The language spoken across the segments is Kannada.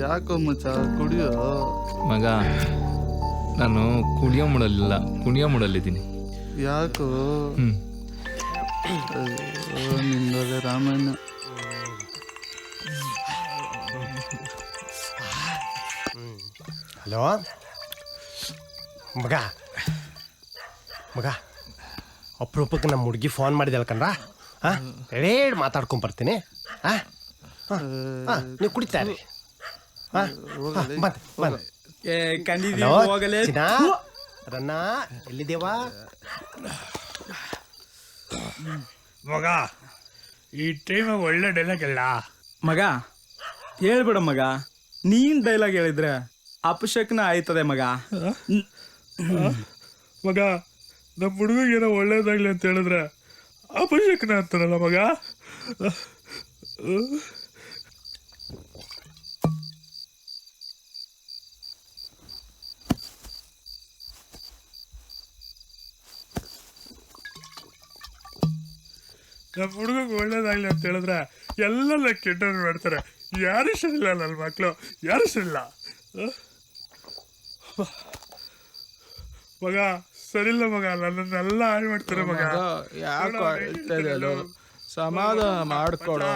ಯಾಕೋ ಮಚ್ಚ ಕುಡಿಯೋ ಮಗ. ನಾನು ಕುಣಿಯೋ ಮೂಡಲ್ಲಿದ್ದೀನಿ. ಯಾಕೋ ನಿಂದೊಳ್ಳೆ ರಾಮಾಯಣ. ಹಲೋ ಮಗ ಮಗ, ಅಪರೂಪಕ್ಕೆ ನಮ್ಮ ಹುಡುಗಿ ಫೋನ್ ಮಾಡಿದೆಲ್ಲ ಕಣ್ರ. ರೇಡ್ ಮಾತಾಡ್ಕೊಂಬರ್ತೀನಿ. ನೀವು ಕುಡಿತಾರೆ. ರನ್ನ ಎಲ್ಲಿದ್ದೇವಾ ಮಗ? ಈ ಟೈಮಾಗ ಒಳ್ಳೆ ಡೈಲಾಗ್ ಅಲ್ಲ ಮಗ. ಹೇಳ್ಬಿಡ ಮಗ, ನೀನ್ ಡೈಲಾಗ್ ಹೇಳಿದ್ರೆ ಅಪಶಕ್ನ ಆಯ್ತದೆ ಮಗ. ಮಗ, ನಮ್ಮ ಹುಡುಗಿಗೇನೋ ಒಳ್ಳೇದಾಗ್ಲಿ ಅಂತ ಹೇಳಿದ್ರೆ ಅಪಶಕ್ನ ಅಂತಾರಲ್ಲ ಮಗ. ನಮ್ಮ ಹುಡುಗಿಗೆ ಒಳ್ಳೇದಾಗ್ಲಿ ಅಂತ ಹೇಳಿದ್ರೆ ಎಲ್ಲ ಕೆಟ್ಟವ್ರು ಮಾಡ್ತಾರೆ. ಯಾರು ಸರಿಲ್ಲ ನನ್ನ ಮಕ್ಕಳು, ಯಾರು ಸರಿಲ್ಲ ಮಗ. ಸರಿಲ್ಲ ಮಗ, ನನ್ನೆಲ್ಲ ಹಾಳು ಮಾಡ್ತಾರೆ ಮಗ. ಯಾಕೋ ಸಮಾಧಾನ ಮಾಡ್ಕೊಡೋ.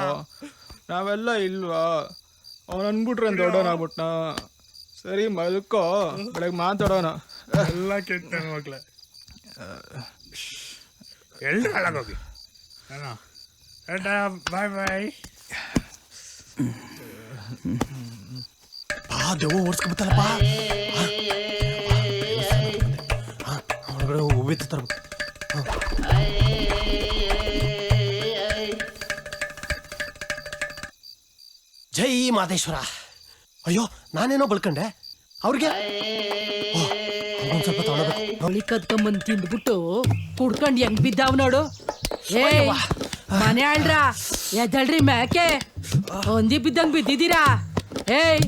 ನಾವೆಲ್ಲ ಇಲ್ವಾ? ಅವನು ಅನ್ಬಿಟ್ರೆ ದೊಡ್ಡವನಾಗ್ಬಿಟ್ನ. ಸರಿ ಮಲ್ಕೋ, ಬೆಳಗ್ಗೆ ಮಾತಾಡೋಣ. ಎಲ್ಲ ಕೆಟ್ಟ ಮಕ್ಳೆ ಎಲ್ರು ಹಾಳಾಗೋಗಿ. ಬಾಯ್ ಬಾಯ್. ದೆವ್ವ ಓಡಿಸ್ಕೊಬತ್ತಲ್ಲಪ್ಪ. ಹೊರಗಡೆ ಹೂವಿತ್ತು ತರ್ಬೇಕು. ಜೈ ಮಾದೇಶ್ವರ. ಅಯ್ಯೋ, ನಾನೇನೋ ಬಳ್ಕಂಡೆ ಅವ್ರಿಗೆ. ಒಂದ್ ಸ್ವಲ್ಪ ತಗೊಳ್ಬೇಕು. ಹೊಳಿ ಕದ್ಕೊಂಬಂದ್ ತಿಂದ್ಬಿಟ್ಟು ಕುಡ್ಕೊಂಡ್ ಹೆಂಗ್ ಬಿದ್ದಾವ್ ನೋಡು. ಮನೆ ಆಳ್ರ ಎದಳ್ರಿ ಮ್ಯಾಕೆ ಒಂದಿ ಬಿದ್ದಂಗ್ ಬಿದ್ದಿದ್ದೀರಾ? ಏಯ್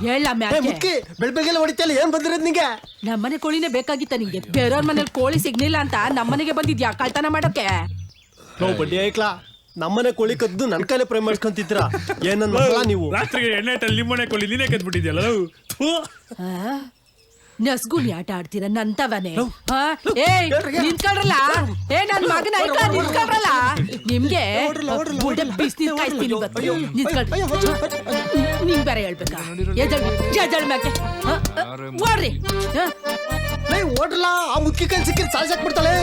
ಹೇಳ ಮ್ಯಾಕೆ. ಬೆಳಬೆಳಗೆಲ್ಲ ಹೊಡಿತಲ್ಲ, ಏನ್ ಬಂದಿರೋದ್ ನಿಂಗೆ? ನಮ್ಮನೆ ಕೋಳಿನೇ ಬೇಕಾಗಿತ್ತ ನಿಂಗೆ? ಬೇರೆಯವ್ರ ಮನೇಲಿ ಕೋಳಿ ಸಿಗ್ಲಿಲ್ಲ ಅಂತ ನಮ್ಮನೆಗೆ ಬಂದಿದ್ಯಾ ಕಳ್ತನ ಮಾಡಕ್ಕೆ? ನಾವು ಬಡ್ಡಿ ಆಯ್ಕ್ಲಾ, ನಮ್ಮನೆ ಕೋಳಿ ಕದ್ದು ನನ್ ಕೈಲೇ ಪ್ರೈ ಮಾಡ್ಸ್ಕೊಂತಿದ್ರ. ಏನಂದ್ರಲ್ಲ ನೀವು? ರಾತ್ರಿಗೆ ಎಣ್ಣೆ ಇಟ್ಟಲ್ಲಿ ನಿಮ್ಮನೆ ಕೋಳಿ ನೀನೇ ಕದ್ಬಿಟ್ಟಿದ್ಯಲ್ಲ. ನಸ್ಗುಲಿ ಆಟ ಆಡ್ತೀರ ನಂತವನೇ. ಏಯ್ ನಿಂತ್ಕೊಳ್ರಲ್ಲ. ಏ ನನ್ ಮಗನ ಆಯ್ತಾ ನಿಂತ್ಕೊಳ್ರಲ್ಲ. ನಿಮ್ಗೆ ಬಿಸಿನೀರ್ ಕಾಯಿಸ್ತೀನಿ ಇವತ್ತು. ನಿಂತ್ಕೊಳ್ರಿ. ನಿಮ್ ಬೇರೆ ಹೇಳ್ಬೇಕಾ? ಎದಳ್ ಮ್ಯಾಕೆ ಓಡ್ರಿ. ಓಡ್ರಲ್ಲ, ಆ ಮುಕ್ಕಿ ಕೈ ಸಿಕ್ಕಿ ಸಾಯ್ಸಾಕ್ಬಿಡ್ತಾಳೆ.